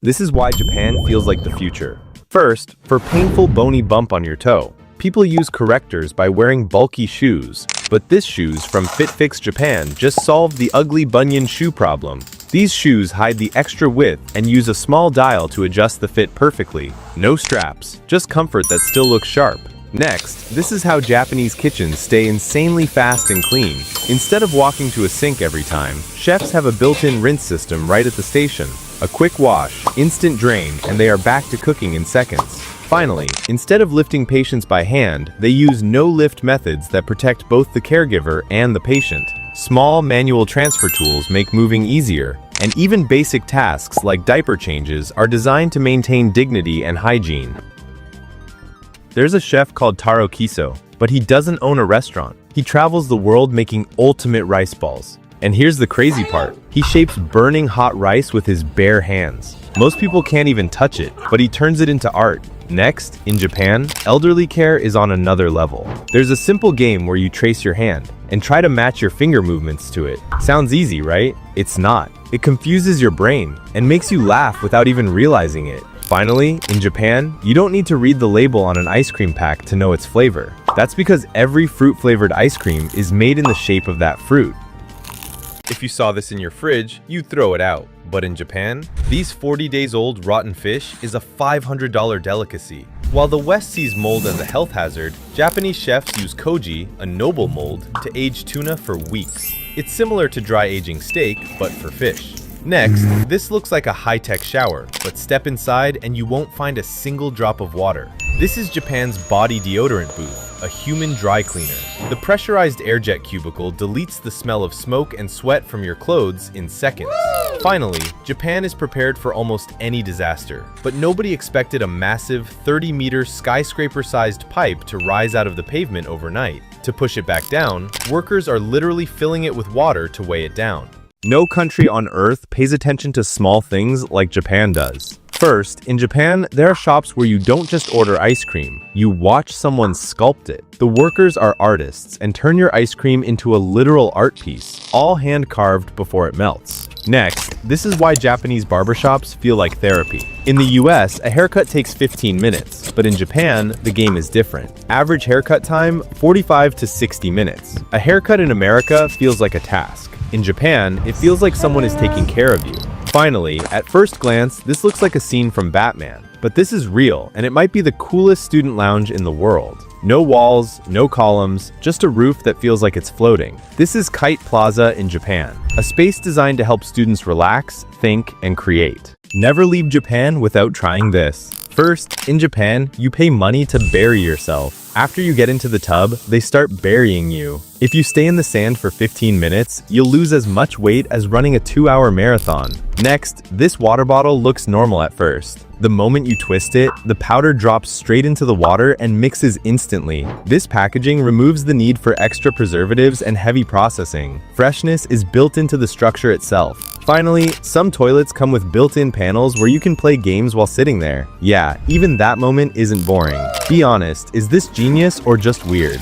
This is why Japan feels like the future. First, for painful bony bump on your toe. People use correctors by wearing bulky shoes, but this shoes from FitFix Japan just solved the ugly bunion shoe problem. These shoes hide the extra width and use a small dial to adjust the fit perfectly. No straps, just comfort that still looks sharp. Next, this is how Japanese kitchens stay insanely fast and clean. Instead of walking to a sink every time, chefs have a built-in rinse system right at the station. A quick wash, instant drain, and they are back to cooking in seconds. Finally, instead of lifting patients by hand, they use no-lift methods that protect both the caregiver and the patient. Small manual transfer tools make moving easier, and even basic tasks like diaper changes are designed to maintain dignity and hygiene. There's a chef called Taro Kiso, but he doesn't own a restaurant. He travels the world making ultimate rice balls. And here's the crazy part. He shapes burning hot rice with his bare hands. Most people can't even touch it, but he turns it into art. Next, in Japan, elderly care is on another level. There's a simple game where you trace your hand and try to match your finger movements to it. Sounds easy, right? It's not. It confuses your brain and makes you laugh without even realizing it. Finally, in Japan, you don't need to read the label on an ice cream pack to know its flavor. That's because every fruit-flavored ice cream is made in the shape of that fruit. If you saw this in your fridge, you'd throw it out. But in Japan, these 40 days old rotten fish is a $500 delicacy. While the West sees mold as a health hazard, Japanese chefs use koji, a noble mold, to age tuna for weeks. It's similar to dry aging steak, but for fish. Next, this looks like a high-tech shower, but step inside and you won't find a single drop of water. This is Japan's body deodorant booth, a human dry cleaner. The pressurized airjet cubicle deletes the smell of smoke and sweat from your clothes in seconds. Finally, Japan is prepared for almost any disaster, but nobody expected a massive 30-meter skyscraper-sized pipe to rise out of the pavement overnight. To push it back down, workers are literally filling it with water to weigh it down. No country on Earth pays attention to small things like Japan does. First, in Japan, there are shops where you don't just order ice cream, you watch someone sculpt it. The workers are artists and turn your ice cream into a literal art piece, all hand-carved before it melts. Next, this is why Japanese barbershops feel like therapy. In the US, a haircut takes 15 minutes, but in Japan, the game is different. Average haircut time, 45 to 60 minutes. A haircut in America feels like a task. In Japan, it feels like someone is taking care of you. Finally, at first glance, this looks like a scene from Batman. But this is real, and it might be the coolest student lounge in the world. No walls, no columns, just a roof that feels like it's floating. This is Kite Plaza in Japan, a space designed to help students relax, think, and create. Never leave Japan without trying this. First, in Japan, you pay money to bury yourself. After you get into the tub, they start burying you. If you stay in the sand for 15 minutes, you'll lose as much weight as running a 2-hour marathon. Next, this water bottle looks normal at first. The moment you twist it, the powder drops straight into the water and mixes instantly. This packaging removes the need for extra preservatives and heavy processing. Freshness is built into the structure itself. Finally, some toilets come with built-in panels where you can play games while sitting there. Yeah, even that moment isn't boring. Be honest, is this genius or just weird?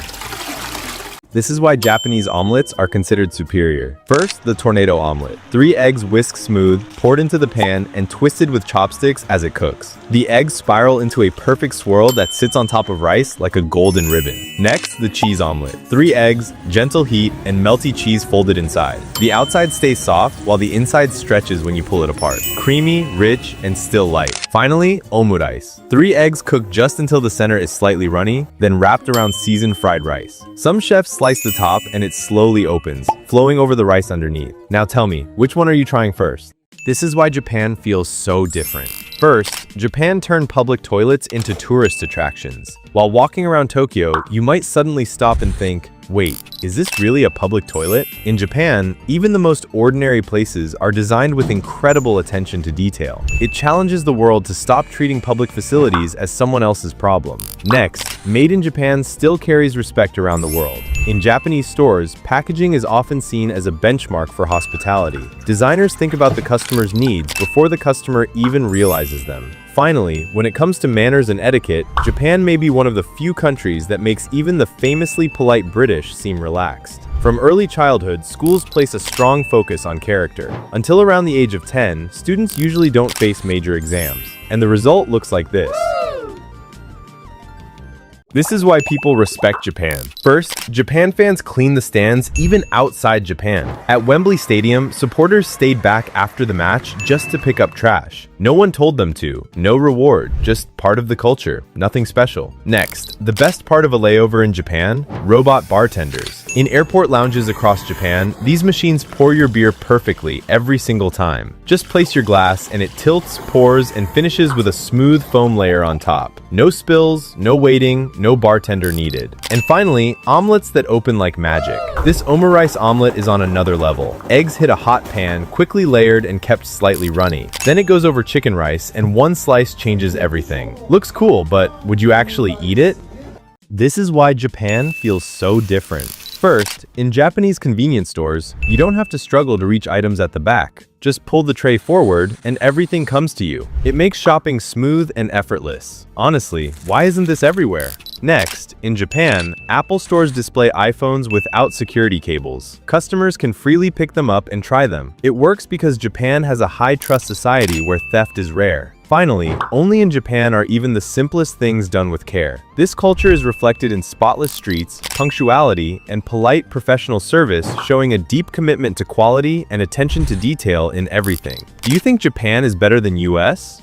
This is why Japanese omelets are considered superior. First, the tornado omelet. 3 eggs whisked smooth, poured into the pan, and twisted with chopsticks as it cooks. The eggs spiral into a perfect swirl that sits on top of rice like a golden ribbon. Next, the cheese omelet. 3 eggs, gentle heat, and melty cheese folded inside. The outside stays soft while the inside stretches when you pull it apart. Creamy, rich, and still light. Finally, omurice. 3 eggs cooked just until the center is slightly runny, then wrapped around seasoned fried rice. Some chefs slice the top and it slowly opens, flowing over the rice underneath. Now tell me, which one are you trying first? This is why Japan feels so different. First, Japan turned public toilets into tourist attractions. While walking around Tokyo, you might suddenly stop and think, wait, is this really a public toilet? In Japan, even the most ordinary places are designed with incredible attention to detail. It challenges the world to stop treating public facilities as someone else's problem. Next, Made in Japan still carries respect around the world. In Japanese stores, packaging is often seen as a benchmark for hospitality. Designers think about the customer's needs before the customer even realizes them. Finally, when it comes to manners and etiquette, Japan may be one of the few countries that makes even the famously polite British seem relaxed. From early childhood, schools place a strong focus on character. Until around the age of 10, students usually don't face major exams, and the result looks like this. This is why people respect Japan. First, Japan fans clean the stands even outside Japan. At Wembley Stadium, supporters stayed back after the match just to pick up trash. No one told them to. No reward, just part of the culture. Nothing special. Next, the best part of a layover in Japan? Robot bartenders. In airport lounges across Japan, these machines pour your beer perfectly every single time. Just place your glass and it tilts, pours, and finishes with a smooth foam layer on top. No spills, no waiting, no bartender needed. And finally, omelets that open like magic. This omurice omelet is on another level. Eggs hit a hot pan, quickly layered and kept slightly runny. Then it goes over chicken rice, and one slice changes everything. Looks cool, but would you actually eat it? This is why Japan feels so different. First, in Japanese convenience stores, you don't have to struggle to reach items at the back. Just pull the tray forward and everything comes to you. It makes shopping smooth and effortless. Honestly, why isn't this everywhere? Next, in Japan, Apple stores display iPhones without security cables. Customers can freely pick them up and try them. It works because Japan has a high-trust society where theft is rare. Finally, only in Japan are even the simplest things done with care. This culture is reflected in spotless streets, punctuality, and polite professional service, showing a deep commitment to quality and attention to detail in everything. Do you think Japan is better than US?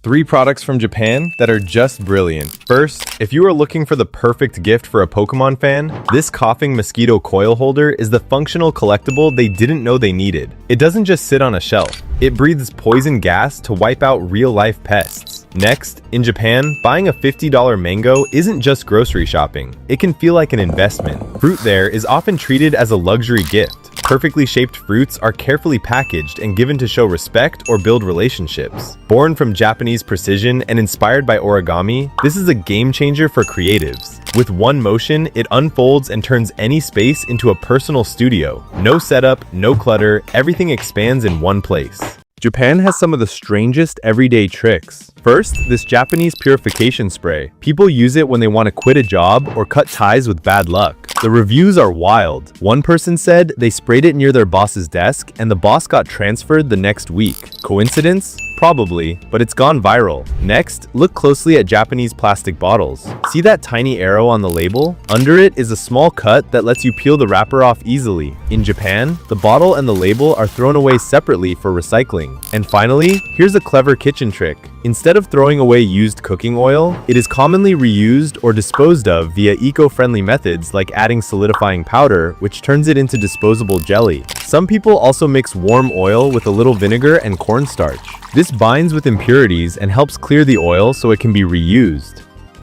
3 products from Japan that are just brilliant. First, if you are looking for the perfect gift for a Pokemon fan, this coughing mosquito coil holder is the functional collectible they didn't know they needed. It doesn't just sit on a shelf. It breathes poison gas to wipe out real-life pests. Next, in Japan, buying a $50 mango isn't just grocery shopping. It can feel like an investment. Fruit there is often treated as a luxury gift. Perfectly shaped fruits are carefully packaged and given to show respect or build relationships. Born from Japanese precision and inspired by origami, this is a game changer for creatives. With one motion, it unfolds and turns any space into a personal studio. No setup, no clutter, everything expands in one place. Japan has some of the strangest everyday tricks. First, this Japanese purification spray. People use it when they want to quit a job or cut ties with bad luck. The reviews are wild. One person said they sprayed it near their boss's desk and the boss got transferred the next week. Coincidence? Probably, but it's gone viral. Next, look closely at Japanese plastic bottles. See that tiny arrow on the label? Under it is a small cut that lets you peel the wrapper off easily. In Japan, the bottle and the label are thrown away separately for recycling. And finally, here's a clever kitchen trick. Instead of throwing away used cooking oil, it is commonly reused or disposed of via eco-friendly methods like adding solidifying powder, which turns it into disposable jelly. Some people also mix warm oil with a little vinegar and cornstarch. This binds with impurities and helps clear the oil so it can be reused.